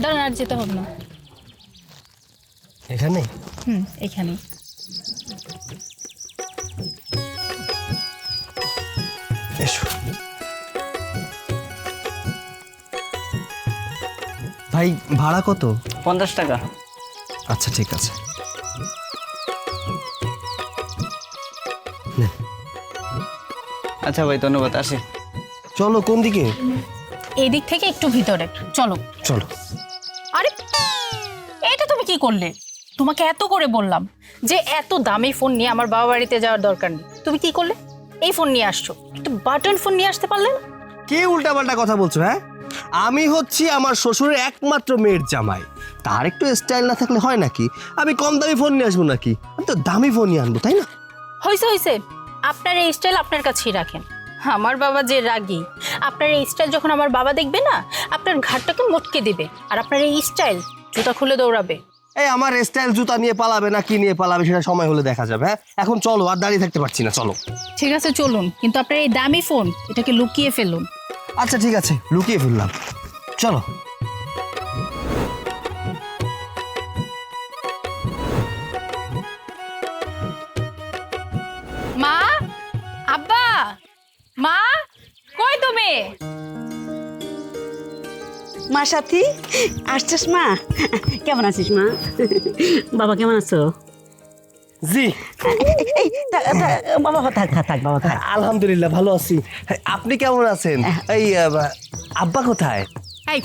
দাঁড়ান, আর যেতে হবে না। এখানে এখানে। এসো ভাই, ভাড়া কত? 50 টাকা। আচ্ছা ঠিক আছে। আচ্ছা ভাই, ধন্যবাদ। আসি। চলো, কোন দিকে? এই দিক থেকে একটু ভিতরে চলো। চলো। আরে এটা তুমি কি করলে? তোমাকে এত করে বললাম যে এত দামি ফোন নিয়ে আমার বাবা বাড়িতে যাওয়ার দরকার নেই, তুমি কি করলে? এই ফোন নিয়ে আসছো, একটু বাটন ফোন নিয়ে আসতে পারলে না? কে উল্টাপাল্টা কথা বলছো? হ্যাঁ, আমি হচ্ছি আমার শ্বশুরের একমাত্র মেয়ের জামাই। তার একটু স্টাইল না থাকলে হয় নাকি? আমি কম দামি ফোন নিয়ে আসবো নাকি? আমি তো দামি ফোন নিয়ে আনবো, তাই না? হয়েছে হয়েছে, আপনার এই স্টাইল আপনার কাছেই রাখেন। আমার বাবা যে রাগী, আপনার এই স্টাইল যখন আমার বাবা দেখবে না, আপনার ঘাটটাকে মটকে দিবে, আর আপনার এই স্টাইল জুতা খুলে দৌড়াবে। এই আমার স্টাইল জুতা নিয়ে পালাবে না কি নিয়ে পালাবে সেটা সময় হলে দেখা যাবে। হ্যাঁ, এখন চলো, আর দাঁড়িয়ে থাকতে পারছি না, চলো। ঠিক আছে চলুন, কিন্তু আপনার এই দামি ফোন এটাকে লুকিয়ে ফেলুন। আচ্ছা ঠিক আছে, লুকিয়ে ফেললাম, চলো। মা, আব্বা, মা, কই তুমি? মা সাথী আসছিস? মা কেমন আছিস? মা বাবা কেমন আছো? জি, এই বাবা থাক থাক থাক, বাবা থাক। আলহামদুলিল্লাহ ভালো আছি। আপনি কেমন আছেন? এই আব্বা কোথায়? এই,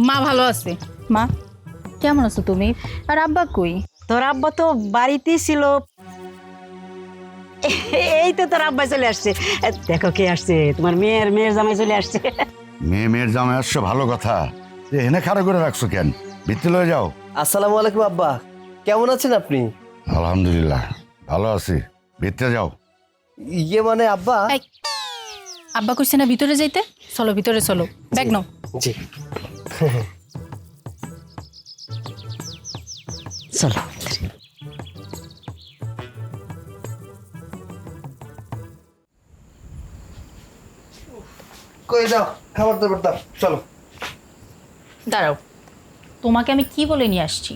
মা ভালো আছে। মা কেমন আছো তুমি? আর আব্বা কই? তোর আব্বা তো বাড়িতেই ছিল। এই তো তোর আব্বা চলে আসছে। দেখো কে আসছে, তোমার মেয়ের জামাই চলে আসছে। মেয়ের জামাই আসছো, ভালো কথা। এনে খাড়া করে রাখছো কেন? ভিতরে লয়ে যাও। আসসালামু আলাইকুম আব্বা, কেমন আছেন আপনি? আলহামদুলিল্লাহ ভালো আছি, ভিতরে যাও। ইয়ে মানে আব্বা। এই, আব্বা কইছে না ভিতরে যাইতে? চলো ভিতরে চলো, ব্যাগ নাও। জি। চলো। কই যাও, খাবার দাবার দাও, চলো। দাঁড়াও, তোমাকে আমি কি বলে নিয়ে আসছি?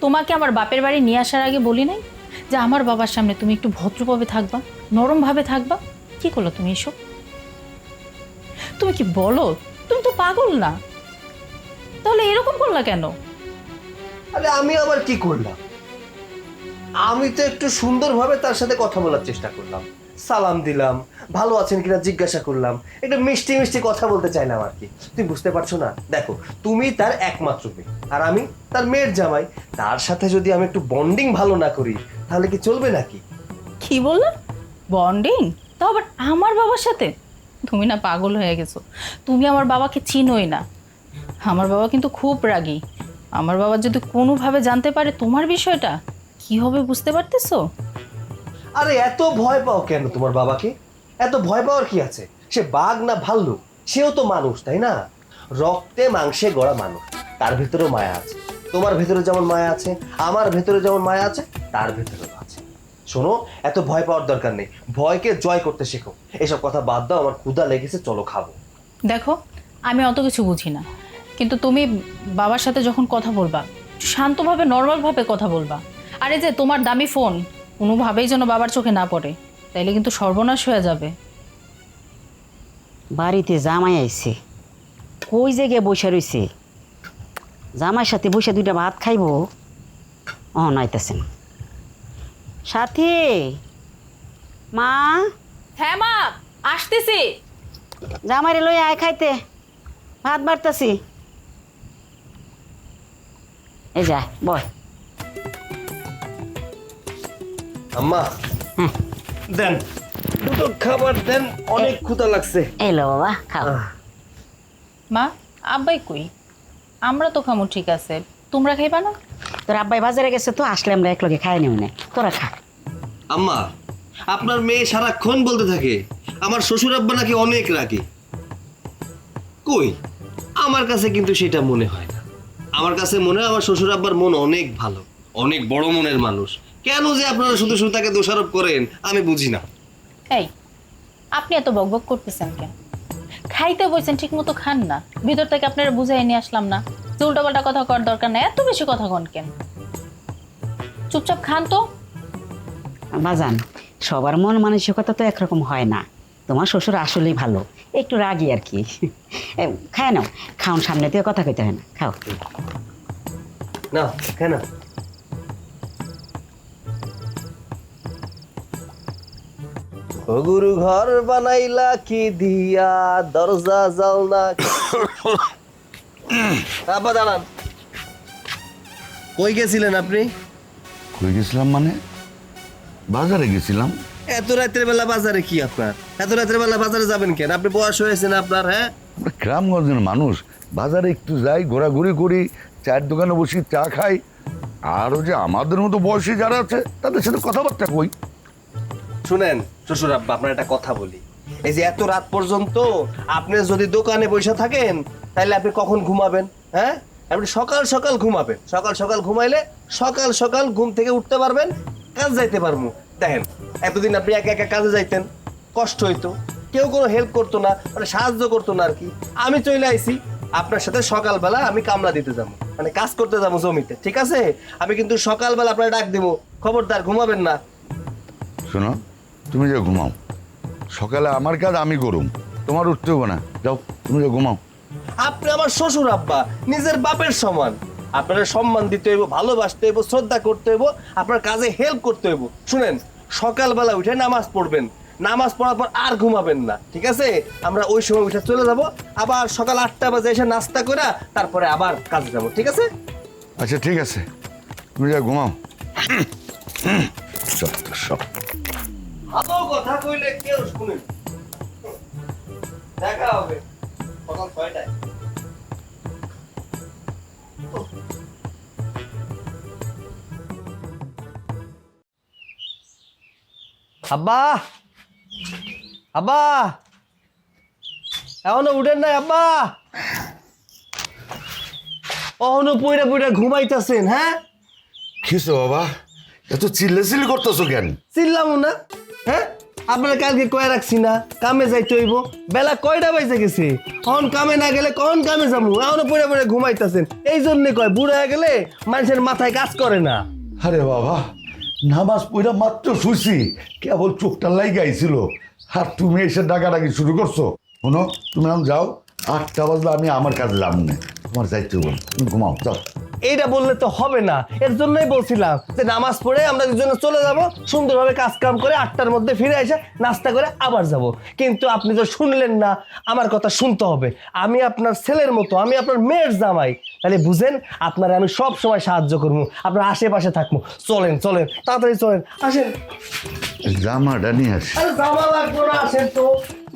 তোমাকে আমার বাপের বাড়ি নিয়ে আসার আগে বলি নাই যে আমার বাবার সামনে তুমি একটু ভদ্রভাবে থাকবা, নরমভাবে থাকবা? কি করলো তুমি এসব? তুমি কি বলো? তুমি তো পাগল না? তাহলে এরকম করলা কেন? আরে আমি আবার কি করলাম? আমি তো একটু সুন্দরভাবে তার সাথে কথা বলার চেষ্টা করলাম, সালাম দিলাম, ভালো আছেন কিনা জিজ্ঞাসা করলাম, একটু মিষ্টি মিষ্টি কথা বলতে চাইলাম আর কি। তুমি বুঝতে পারছো না? দেখো, তুমি তার একমাত্র মেয়ে আর আমি তার মেয়ের জামাই। তার সাথে যদি আমি একটু বন্ডিং ভালো না করি তাহলে কি চলবে নাকি? কি বললা? বন্ডিং? তাও আবার আমার বাবার সাথে? তুমি না পাগল হয়ে গেছো? তুমি আমার বাবাকে চিনোই না। আমার বাবা কিন্তু খুব রাগী। আমার বাবা যদি কোনোভাবে জানতে পারে তোমার বিষয়টা, কি হবে বুঝতে পারতেছো? আরে এত ভয় পাও কেন তোমার বাবাকে? এত ভয় পাওয়ার কি আছে? সে বাঘ না ভাল্লুক, সেও তো মানুষ, তাই না? রক্তে মাংসে গড়া মানুষ, তার ভেতরেও মায়া আছে। তোমার ভেতরে যেমন মায়া আছে, আমার ভেতরে যেমন মায়া আছে, তার ভেতরেও আছে। শোনো, এত ভয় পাওয়ার দরকার নেই, ভয়কে জয় করতে শেখো। এসব কথা বাদ দাও, আমার ক্ষুধা লেগেছে, চলো খাবো। দেখো, আমি অত কিছু বুঝি না, কিন্তু তুমি বাবার সাথে যখন কথা বলবা একটু শান্তভাবে নর্মালভাবে কথা বলবা। আরে যে তোমার দামি ফোন কোনোভাবেই যেন বাবার চোখে না পড়ে, তাইলে কিন্তু সর্বনাশ হয়ে যাবে। বাড়িতে জামাই আইছে, কই জায়গায় বসে রইছে? জামাইয়ের সাথে বসে দুইটা ভাত খাইবো, নাইতেছে না। সাথী, মা, হ্যাঁ মা, আসতেছি। জামাইরে লই আয় খাইতে, ভাত বাড়তাছি। এই যা বয়। আম্মা, দেন দুটো খাবার দেন, অনেক ক্ষুধা লাগছে। এলো বাবা, খাও। মা, আব্বাই কই? আমরা তো খামো, ঠিক আছে, তোমরা খাইবা না? তোর আব্বাই বাজারে গেছে, তো আসলে আমরা একলগে খাই নিও না, তোরা খা। আম্মা, আপনার মেয়ে সারাক্ষণ বলতে থাকে আমার শ্বশুর আব্বা নাকি অনেক রাগী। কই, আমার কাছে কিন্তু সেটা মনে হয় না। আমার কাছে মনে হয় আমার শ্বশুর আব্বার মন অনেক ভালো, অনেক বড় মনের মানুষ। কেন যে আপনারা শুধু শুধু তাকে দোষারোপ করেন আমি বুঝি না। এই, আপনি এত বকবক করতেছেন কেন? খাইতে বলছেন, ঠিক মতো খান না। ভিতর থেকে আপনারা বুঝাই নিয়ে আসলাম না? যে উল্টাপাল্টা কথা করার দরকার নেই, এত বেশি কথা কন কেন? চুপচাপ খান তো। বাজান, সবার মন মানসিকতা তো একরকম হয় না। তোমার শ্বশুর আসলেই ভালো, একটু রাগী আর কি। খায় নাও, খাওন, সামনে থেকে কথা কইতে হয় না, খাও। না কেন? ও গুরু ঘর বানাইলা কি দিয়া, দরজা জালনা আব্বা দাঁড়ান। কই গেছিলেন আপনি? কই গেছিলাম মানে? বাজারে গেছিলাম। এত রাতের বেলা বাজারে কি আপনার? এত রাতের বেলা বাজারে যাবেন কেন? আপনি বয়স হয়েছে না আপনার? হ্যাঁ, আমরা গ্রামগঞ্জের মানুষ, বাজারে একটু যাই, ঘোরাঘুরি করি, চায়ের দোকানে বসি, চা খাই। আর ওই যে আমাদের মতো বয়সী যারা আছে তাদের সাথে কথাবার্তা কই। শুনেন শ্বশুর আব্বা, আপনার একটা কথা বলি। এই যে এত রাত পর্যন্ত আপনি যদি দোকানে বসে থাকেন, তাহলে আপনি কখন ঘুমাবেন? হ্যাঁ, আপনি সকাল সকাল ঘুমাবেন। সকাল সকাল ঘুমাইলে সকাল সকাল ঘুম থেকে উঠতে পারবেন, কাজ যাইতে পারবো। দেখেন, এতদিন আপনি একা একা কাজে যাইতেন, কষ্ট হইতো, কেউ কোনো হেল্প করতো না, মানে সাহায্য করতো না আর কি। আমি চলে আইছি আপনার সাথে, সকালবেলা আমি কামলা দিতে যাবো, মানে কাজ করতে যাবো জমিতে, ঠিক আছে? আমি কিন্তু সকালবেলা আপনার ডাক দিব, খবরদার ঘুমাবেন না। শোনো, তুমি যে ঘুমাও, সকালে আমার কাজ আমি করুম, তোমার উঠতে হবে না। যাও, তুমি যে ঘুমাও। আপনি আমার শ্বশুর আব্বা, নিজের বাপের সমান। আপনার সম্মান দিতে হইব, ভালোবাসতে হইব, শ্রদ্ধা করতে হইব, আপনার কাজে হেল্প করতে হইব। শুনেন, সকালবেলা উঠে নামাজ পড়বেন, নামাজ পড়ার পর আর ঘুমাবেন না, ঠিক আছে? আমরা ওই সময় উঠে চলে যাব, আবার সকাল 8টা বাজে এসে নাস্তা করে তারপরে আবার কাজে যাব, ঠিক আছে? আচ্ছা ঠিক আছে, তুমি যা ঘুমাও। সব তো সব। এত কথা কইলে কেউ শুনে। দেখা হবে সকাল 6টায়। আব্বা, আব্বা, এখনো উঠেন নাই আব্বা? এখনো পইরা পইরা ঘুমাইতেছেন? হ্যাঁ, কিসে বাবা, এত চিল্লাচিল্লি করতেছো কেন? চিল্লামু না। হ্যাঁ, আপনারা কালকে কয়ে রাখছি না কামে যাইতে হইব? বেলা কয়টা বাজে গেছে? এখন কামে না গেলে কখন কামে যাবো? এখনো পইরা পইরা ঘুমাইতেছেন। এই জন্যে কয় বুড়া হয়ে গেলে মানুষের মাথায় কাজ করে না। আরে বাবা, নামাজ পড়া মাত্র শুছি, কেবল চোখটা লাগাইছিল, আর তুমি এসে ডাকাডাকি শুরু করছো। শোনো, তুমি এখন যাও, 8টা বাজলে আমি আমার কাজে যাব না, তোমার যাইতে হবে না, তুমি ঘুমাও, যাও। এইটা বললে তো হবে না, এর জন্যই বলছিলাম যে নামাজ পড়ে আমরা দুজনে চলে যাব, সুন্দরভাবে কাজ কাম করে 8টার মধ্যে ফিরে এসে নাস্তা করে আবার যাব। কিন্তু আপনি তো শুনলেন না, আমার কথা শুনতে হবে। আমি আপনার ছেলের মতো, আমি আপনার মেয়ের জামাই, তাহলে বুঝেন, আপনারা আমি সব সময় সাহায্য করবো, আপনার আশেপাশে থাকবো। চলেন চলেন, তাড়াতাড়ি চলেন, আসেন। জামাটা নিয়ে আসি। আরে জামা লাগবে না, আসেন তো।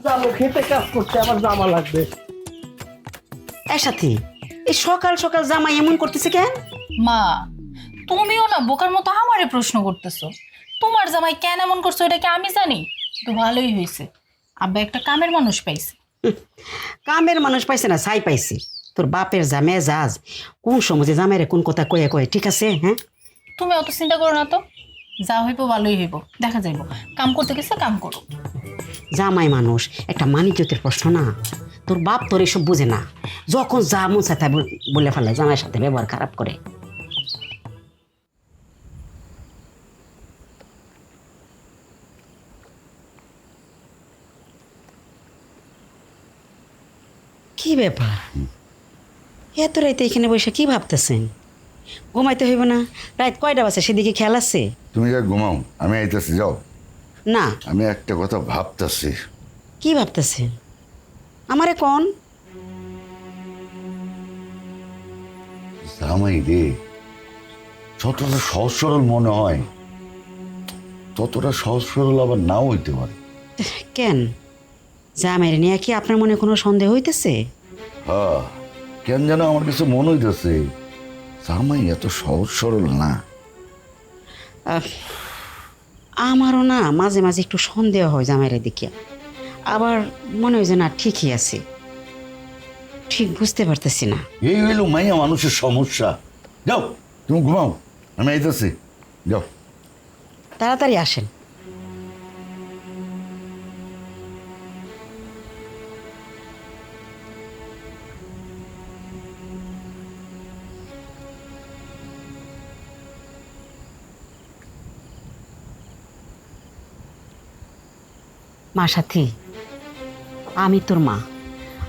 যাবো খেতে, কাজ করতে আমার জামা লাগবে। এর সাথে এই সকাল সকাল জামাই এমন করতেছে কেন? মা, তুমিও না বোকার মতো আমারে প্রশ্ন করতেছো। তোমার জামাই কেন এমন করছো এটা কি আমি জানি? তো ভালোই হয়েছে, আব্বা একটা কামের মানুষ পাইছে। কামের মানুষ পাইছে না, ছাই পাইছে। তোর বাপের যা মেজাজ, কোন সময় যে জামাইরে কোন কথা কয়ে কয়ে, ঠিক আছে? হ্যাঁ, তুমি অত চিন্তা করো না তো, যা হইব ভালোই হইব, দেখা যাইব। কাম করতে গেছে কাম করো। জামাই মানুষ, একটা মানিজ্যতের প্রশ্ন না। তোর বাপ তোর এসব বুঝে না, যখন যা মন চায় তাই বলে ফেলে, জামাইয়ের সাথে ব্যবহার খারাপ করে। কি ব্যাপার, এত রাইতে এখানে বসে কি ভাবতেছেন? ঘুমাইতে হইব না? রাত কয়টা বাজে সেদিকে খেয়াল আছে? তুমি যা ঘুমাও, আমি আইতেছি, যাও। না। আমি একটা কথা ভাবতেছি। কি ভাবতেছেন আমারে কোন? জামাই রে, যতটা সহজ সরল মনে হয়, ততটা সহজ সরল আবার নাও হইতে পারে। কেন, জামাইরে নিয়ে কি আপনার মনে কোনো সন্দেহ হইতেছে? হ্যাঁ, কেন যেন আমার কিছু মনে হইতেছে জামাই এত সহজ সরল না। আমারও না মাঝে মাঝে একটু সন্দেহ হয় জামাইরে দিকে, আবার মনে হয় যে না ঠিকই আছে, ঠিক বুঝতে পারতেছি না। এই হইল মাইয়া মানুষের সমস্যা। যাও, তুমি ঘুমাও, আমি আইতেছি, যাও। তাড়াতাড়ি আসেন। মা সাথী, আমি তোর মা,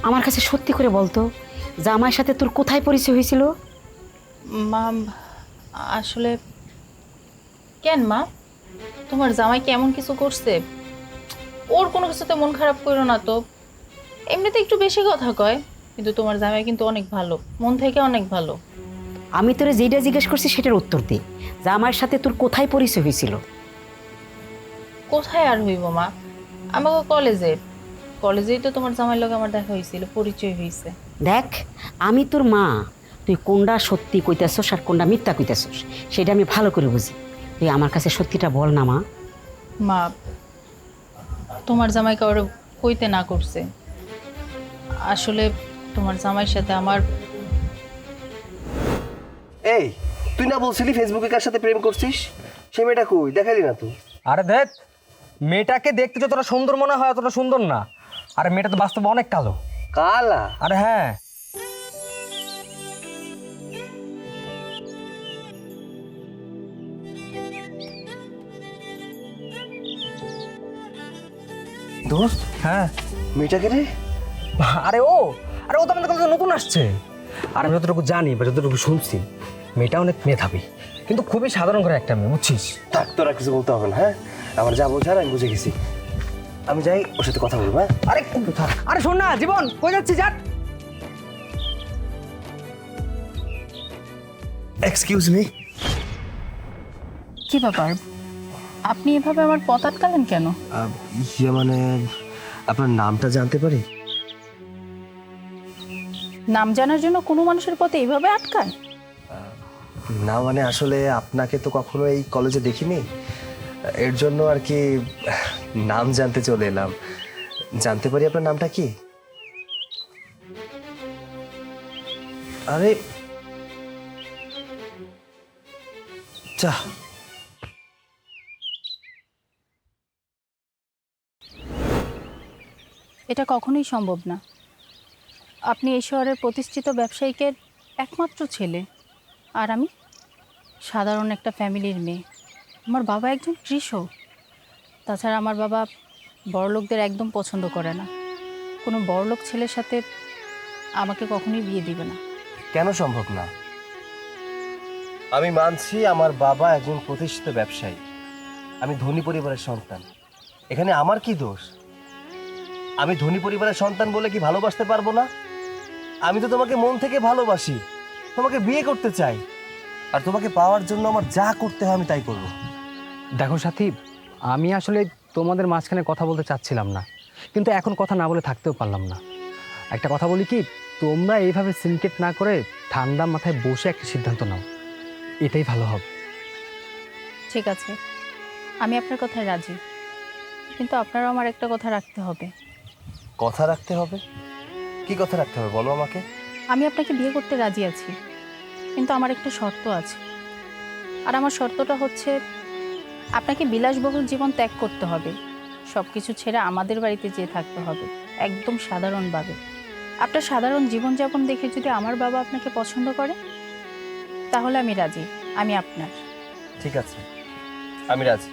আমার কাছে সত্যি করে বলতো জামাইয়ের সাথে তোর কোথায় পরিচয় হয়েছিল? মা আসলে কেন মা, তোমার জামাই কি এমন কিছু করছে? ওর কোনো কিছুতে মন খারাপ করো না তো। এমনিতে একটু বেশি কথা কয়, কিন্তু তোমার জামাই কিন্তু অনেক ভালো, মন থেকে অনেক ভালো। আমি তোরে যেটা জিজ্ঞেস করছি সেটার উত্তর দে, জামাইয়ের সাথে তোর কোথায় পরিচয় হয়েছিল? কোথায় আর হইব মা, আমাকে কলেজেই তো তোমার জামাইয়ের লগে আমার দেখা হয়েছিল, পরিচয় হয়েছে। দেখ, আমি তোর মা, তুই কোনটা সত্যি কইতেছস আর কোনটা মিথ্যা কইতেছস সেটা আমি ভালো করে বুঝি। তুই আমার কাছে সত্যিটা বল না মা। মা, তোমার জামাই কাউরে কইতে না করছে। আসলে তোমার জামাইয়ের সাথে আমার এই, তুই না বলছিলি ফেসবুকে কার সাথে প্রেম করছিস? সে মেয়েটা কই, দেখালি না তো? আরে দেখ, মেয়েটাকে দেখতে যতটা সুন্দর মনে হয় অতটা সুন্দর না। আরে মেয়েটা তো বাস্তবে অনেক কালো। কালা? আরে হ্যাঁ, দোস্ত, হ্যাঁ। মেয়েটাকে রে? আরে ও তো আমাদের কলেজে নতুন আসছে। আর আমি যতটুকু জানি বা যতটুকু শুনছি, মেয়েটা অনেক মেধাবী, কিন্তু খুবই সাধারণ করে একটা মেয়ে, বুঝছিস? থাক, তোরা কিছু বলতে হবে না, হ্যাঁ? আমার যা বোঝার আমি বুঝে গেছি। আমি যাই, ওর সাথে কথা বলবো, হ্যাঁ? আরে শোন না জীবন, কই যাচ্ছিস? যাক, এক্সকিউজ মি। কি ব্যাপার, আপনি এভাবে আমার পথ আটকালেন কেন? ইয়ে মানে, আপনার নামটা জানতে পারি? নাম জানার জন্য কোনো মানুষের পথে এইভাবে আটকায়? না মানে আসলে আপনাকে তো কখনো এই কলেজে দেখিনি, এর জন্য আর কি নাম জানতে চলে এলাম। জানতে পারি আপনার নামটা কি? আরে চা, এটা কখনোই সম্ভব না। আপনি এই শহরের প্রতিষ্ঠিত ব্যবসায়িকের একমাত্র ছেলে, আর আমি সাধারণ একটা ফ্যামিলির মেয়ে। আমার বাবা একজন কৃষক। তাছাড়া আমার বাবা বড়লোকদের একদম পছন্দ করে না। কোনো বড়লোক ছেলের সাথে আমাকে কখনোই বিয়ে দিবে না। কেন সম্ভব না? আমি মানছি আমার বাবা একজন প্রতিষ্ঠিত ব্যবসায়ী, আমি ধনী পরিবারের সন্তান, এখানে আমার কি দোষ? আমি ধনী পরিবারের সন্তান বলে কি ভালোবাসতে পারবো না? আমি তো তোমাকে মন থেকে ভালোবাসি, তোমাকে বিয়ে করতে চাই, আর তোমাকে পাওয়ার জন্য আমার যা করতে হয় আমি তাই করবো। দেখো সাথী, আমি আসলে তোমাদের মাঝখানে কথা বলতে চাচ্ছিলাম না, কিন্তু এখন কথা না বলে থাকতেও পারলাম না। একটা কথা বলি কি, তোমরা এইভাবে সিনকেট না করে ঠান্ডা মাথায় বসে একটা সিদ্ধান্ত নাও, এটাই ভালো হবে। ঠিক আছে, আমি আপনার কথায় রাজি, কিন্তু আপনারও আমার একটা কথা রাখতে হবে। কথা রাখতে হবে? কি কথা রাখতে হবে বলো আমাকে। আমি আপনাকে বিয়ে করতে রাজি আছি, কিন্তু আমার একটা শর্ত আছে। আর আমার শর্তটা হচ্ছে, আপনাকে বিলাসবহুল জীবন ত্যাগ করতে হবে, সব কিছু ছেড়ে আমাদের বাড়িতে যেয়ে থাকতে হবে, একদম সাধারণভাবে। আপনার সাধারণ জীবনযাপন দেখে যদি আমার বাবা আপনাকে পছন্দ করে, তাহলে আমি রাজি, আমি আপনার। ঠিক আছে, আমি রাজি।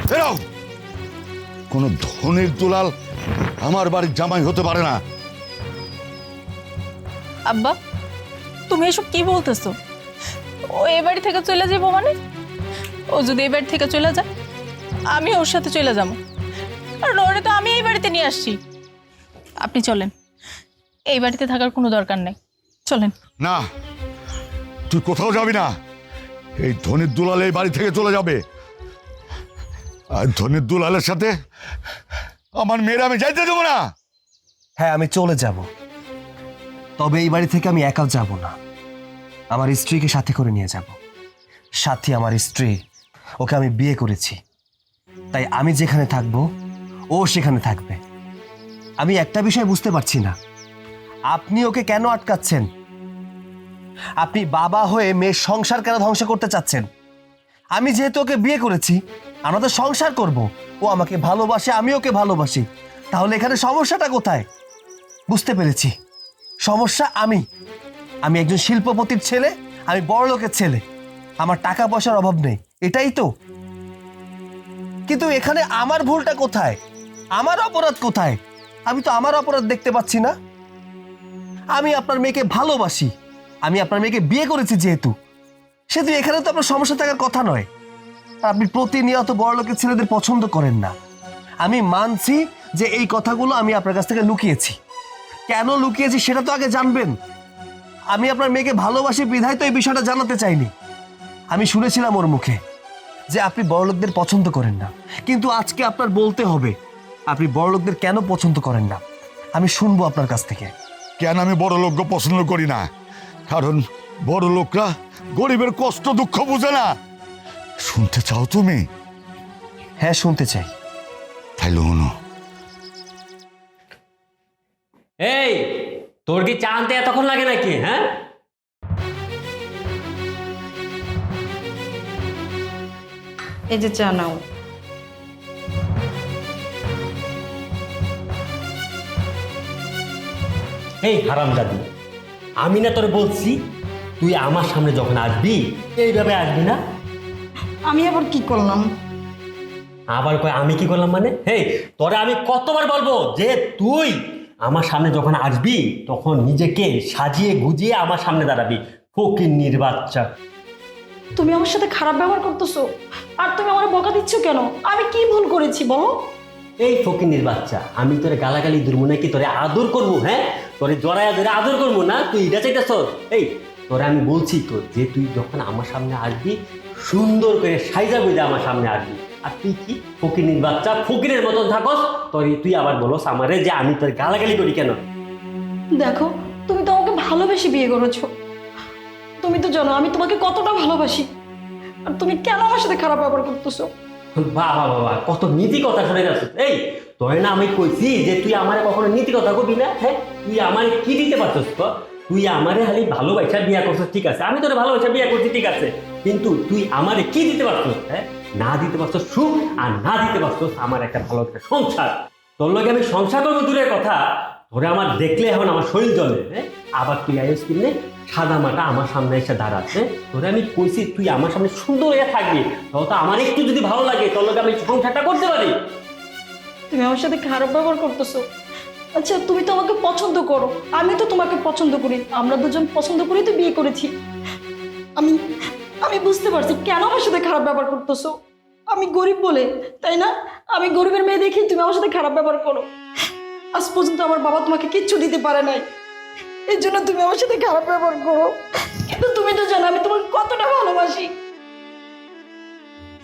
বেরাও! কোনো ধনের দুলাল আমার বাড়ির জামাই হতে পারে না। আব্বা, তুমি এসব কি বলতেছো? ও এ বাড়ি থেকে চলে যাবো মানে? ও যদি এই বাড়ি থেকে চলে যায়, আমি ওর সাথে চলে যাবো। আর ওরে তো আমি এই বাড়িতে নিয়ে আসছি। আপনি চলেন, এই বাড়িতে থাকার কোনো দরকার নেই, চলেন। না, তুই কোথাও যাবি না। এই ধনির দুলাল এই বাড়ি থেকে চলে যাবে, আর ধনির দুলালের সাথে আমার মেয়েরা আমি যাইতে দেবো না। হ্যাঁ, আমি চলে যাব, তবে এই বাড়ি থেকে আমি একাও যাব না, আমার স্ত্রীকে সাথে করে নিয়ে যাব। সাথী আমার স্ত্রী, ওকে আমি বিয়ে করেছি, তাই আমি যেখানে থাকবো ও সেখানে থাকবে। আমি একটা বিষয় বুঝতে পারছি না, আপনি ওকে কেন আটকাচ্ছেন? আপনি বাবা হয়ে মেয়ের সংসার কেন ধ্বংস করতে চাচ্ছেন? আমি যেহেতু ওকে বিয়ে করেছি, আমাদের সংসার করব, ও আমাকে ভালোবাসে, আমি ওকে ভালোবাসি, তাহলে এখানে সমস্যাটা কোথায়? বুঝতে পেরেছি, সমস্যা আমি আমি একজন শিল্পপতির ছেলে, আমি বড় লোকের ছেলে, আমার টাকা পয়সার অভাব নেই, এটাই তো। কিন্তু এখানে আমার ভুলটা কোথায়, আমার অপরাধ কোথায়? আমি তো আমার অপরাধ দেখতে পাচ্ছি না। আমি আপনার মেয়েকে ভালোবাসি, আমি আপনার মেয়েকে বিয়ে করেছি যেহেতু, সেহেতু এখানে তো আপনার সমস্যা থাকার কথা নয়। আর আপনি প্রতিনিয়ত বড় লোকের ছেলেদের পছন্দ করেন না। আমি মানছি যে এই কথাগুলো আমি আপনার কাছ থেকে লুকিয়েছি। কেন লুকিয়েছি সেটা তো আগে জানবেন। আমি আপনার মেয়েকে ভালোবাসি বিধায় তো এই বিষয়টা জানাতে চাইনি। আমি শুনেছিলাম ওর মুখে যে আপনি বড়লোকদের পছন্দ করেন না, কিন্তু আজকে আপনার বলতে হবে আপনি বড়লোকদের কেন পছন্দ করেন না। আমি শুনবো আপনার কাছ থেকে। কেন আমি বড় লোককে পছন্দ করি না? কারণ বড় লোকরা গরিবের কষ্ট দুঃখ বুঝে না। শুনতে চাও তুমি? হ্যাঁ, শুনতে চাই। তাইলে শোনো। এই, তোর কি চা আনতে এতক্ষণ লাগে নাকি? হ্যাঁ, এই যে চা নাও। এই হারামজাদি, আমি না তোর বলছি তুই আমার সামনে যখন আসবি এইভাবে আসবি না। আমি আবার কি করলাম? আবার কয় আমি কি করলাম মানে? হেই, তোরে আমি কতবার বলবো যে তুই আমার সামনে যখন আসবি তখন নিজেকে সাজিয়ে গুজিয়ে আমার সামনে দাঁড়াবি। ফকিন্নির বাচ্চা। তুমি আমার সাথে খারাপ ব্যবহার করতেছো, আর তুমি আমার বকা দিচ্ছ কেন? আমি কি ভুল করেছি বলো? এই ফকিন্নির বাচ্চা, আমি তোরে গালাগালি দুর্মু নাকি তোরে আদর করবো? হ্যাঁ, তোরে জড়াইয়া ধরে আদর করবো না? তুই এটা চাইতেছ? এই, তোরে আমি বলছি তো যে তুই যখন আমার সামনে আসবি সুন্দর করে সাইজা গুজা আমার সামনে আসবি। আর তুই কি ফকিন্নির বাচ্চা, ফকিরের মতন থাকস। তুই আবার বলস আমারে যে আমি তোর গালাগালি করি কেন? দেখো, তুমি তো আমাকে ভালোবেসে বিয়ে করেছো। তুমি তো জানো আমি তোমাকে কতটা ভালোবাসি, আর তুমি কেন আমার সাথে খারাপ ব্যবহার করতেছো? বাবা বাবা, কত নীতি কথা শুনে যাচ্ছিস। এই, তোরে না আমি কইছি যে তুই আমারে কখনো নীতি কথা কবি না। হ্যাঁ, তুই আমারে কি দিতে পারছিস? তো তুই আমারে খালি ভালোবাসা বিয়া করছিস, ঠিক আছে, আমি তোরে ভালোবাসা বিয়া করছি, ঠিক আছে, কিন্তু তুই আমারে কি দিতে পারছিস? হ্যাঁ, না দিতে পারছিস সুখ, আর না দিতে পারছিস আমার একটা ভালো একটা সংসার। তোর লগে আমি সংসার করবো দূরের কথা, তোরে আমার দেখলে এখন আমার শরীর জ্বলে। হ্যাঁ, আবার তুই আইস কিনে সাদা মাটা আমার সামনে এসে দাঁড়াচ্ছে। তোরে আমি কইছি তুই আমার সামনে সুন্দর হয়ে থাকবি, তাও তো আমার একটু যদি ভালো লাগে তোর লগে আমি সংসারটা করতে পারি। তুমি আমার সাথে খারাপ ব্যবহার করতেছো। আচ্ছা, তুমি তো আমাকে পছন্দ করো, আমি তো তোমাকে পছন্দ করি, আমরা দুজন পছন্দ করি তো বিয়ে করেছি। আমি আমি বুঝতে পারছি কেন আমার সাথে খারাপ ব্যবহার করতেছো। আমি গরিব বলে, তাই না? আমি গরিবের মেয়ে দেখি তুমি আমার সাথে খারাপ ব্যবহার করো। আজ পর্যন্ত আমার বাবা তোমাকে কিচ্ছু দিতে পারে নাই, এই জন্য তুমি আমার সাথে খারাপ ব্যবহার করো। কিন্তু তুমি তো জানো আমি তোমাকে কতটা ভালোবাসি।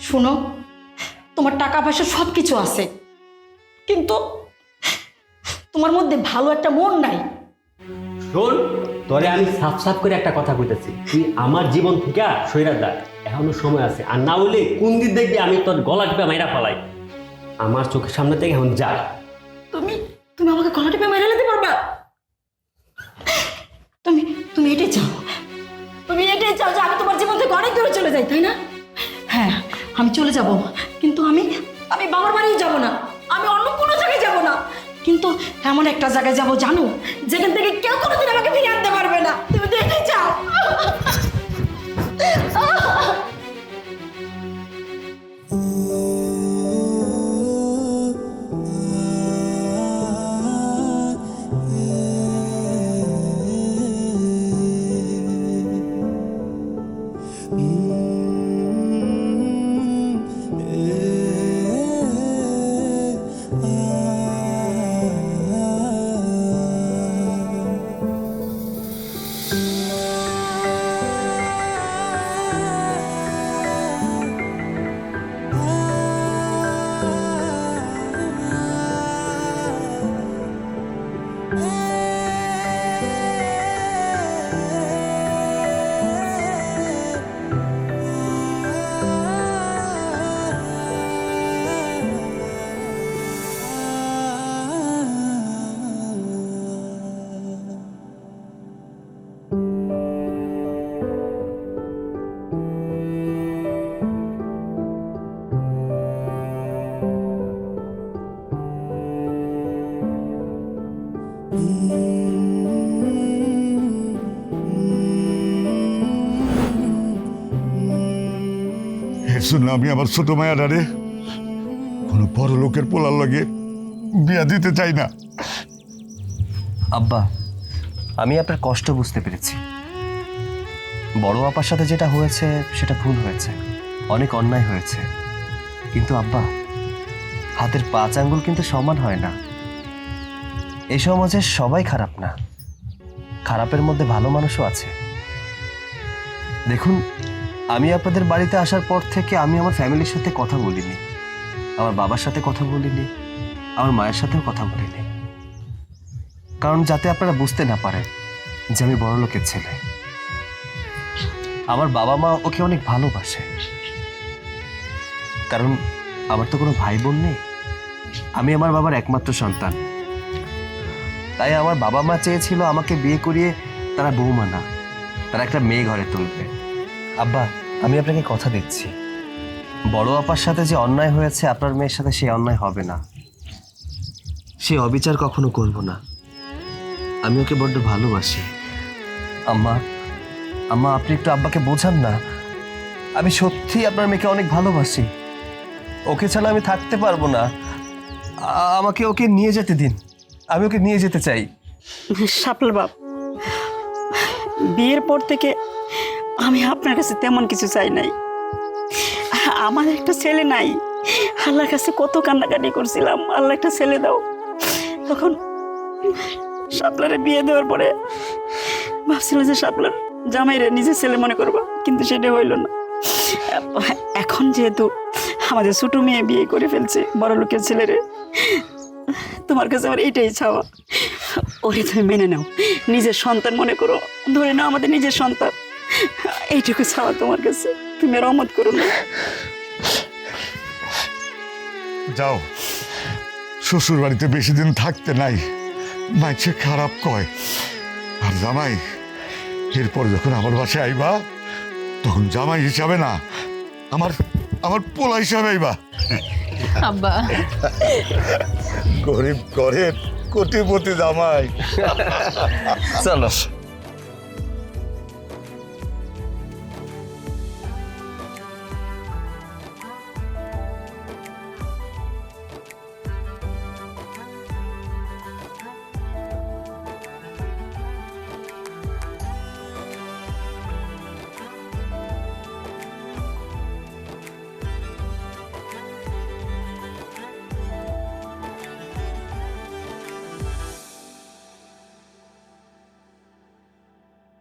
শোনো, তোমার টাকা পয়সা সব কিছু আছে, কিন্তু তোমার মধ্যে ভালো একটা মন নাই। শোন, তোরে আমি সাফ সাফ করে একটা কথা কইতেছি, তুই আমার জীবন থেকে সইরা যা, এখনো সময় আছে। আর না হলে কোন দিন দেখবি আমি তোর গলা টিপে মাইরা ফেলাই। আমার চোখের সামনে থেকে এখন যা। তুমি তুমি আমাকে গলা টিপে মেরে দিতে পারবা? তুমি তুমি এটাই চাও, তুমি এটাই চাও যে আমি তোমার জীবন থেকে অনেক দূরে চলে যাই, তাই না? হ্যাঁ, আমি চলে যাব, কিন্তু আমি আমি বাবার বাড়ি যাব না, আমি অন্য কোনো জায়গায় যাব না, কিন্তু এমন একটা জায়গায় যাব জানো, যেখান থেকে কেউ কোনোদিন আমাকে ফিরে আনতে পারবে না। তুমি তো এটাই চাও। ah এর জন্য আমি আমার ছোট মায়াডারে কোনো বড় লোকের পোলার লাগে বিয়া দিতে চাই না। আব্বা, আমি আপনার কষ্ট বুঝতে পেরেছি। বড় আপার সাথে যেটা হয়েছে সেটা ভুল হয়েছে, অনেক অন্যায় হয়েছে। কিন্তু আব্বা, হাতের 5 আঙ্গুল কিন্তু সমান হয় না। এই সমাজে সবাই খারাপ না, খারাপের মধ্যে ভালো মানুষও আছে। দেখুন, আমি আপনাদের বাড়িতে আসার পর থেকে আমি আমার ফ্যামিলির সাথে কথা বলিনি, আমার বাবার সাথে কথা বলিনি, আমার মায়ের সাথেও কথা বলিনি, কারণ যাতে আপনারা বুঝতে না পারেন যে আমি বড় লোকের ছেলে। আমার বাবা মা ওকে অনেক ভালোবাসে, কারণ আমার তো কোনো ভাই বোন নেই, আমি আমার বাবার একমাত্র সন্তান। তাই আমার বাবা মা চেয়েছিল আমাকে বিয়ে করিয়ে তারা বৌমা না, তারা একটা মেয়ে ঘরে তুলবে। আব্বা, আমি আপনাকে কথা দিচ্ছি, বড় আপার সাথে যে অন্যায় হয়েছে আপনার মেয়ের সাথে সেই অন্যায় হবে না, সে অবিচার কখনো করব না। আমি ওকে বড্ড ভালোবাসি। আম্মা, আম্মা, আপনি একটু আব্বাকে বোঝান না। আমি সত্যি আপনার মেয়েকে অনেক ভালোবাসি, ওকে ছাড়া আমি থাকতে পারবো না। আমাকে ওকে নিয়ে যেতে দিন, আমি ওকে নিয়ে যেতে চাই। শাপলা বাপ, বিয়ের পর থেকে আমি আপনার কাছে তেমন কিছু চাই নাই। আমার একটা ছেলে নাই, আল্লাহর কাছে কত কান্নাকাটি করছিলাম, আল্লাহ একটা ছেলে দাও। তখন শাপলারে বিয়ে দেওয়ার পরে ভাবছিল যে শাপলার জামাইরে নিজের ছেলে মনে করবো, কিন্তু সেটা হইল না। এখন যেহেতু আমাদের ছোট মেয়ে বিয়ে করে ফেলছে বড় লোকের ছেলেরে, তোমার কাছে আমার এইটাই চাওয়া, ওরে তুমি মেনে নাও, নিজের সন্তান মনে করো, ধরে নাও আমাদের নিজের সন্তান। এইটুকু চাওয়া তোমার কাছে, তুমি রহমত করো না। যাও, শ্বশুর বাড়িতে বেশি দিন থাকতে নাই, মাইছে খারাপ কয়। আর জামাই, এরপর যখন আমার বাসায় আইবা তখন জামাই হিসাবে না, আমার আমার পোলা হিসাবে আইবা। আব্বা, গরিব ঘরের কোটিপতি জামাই। চলো।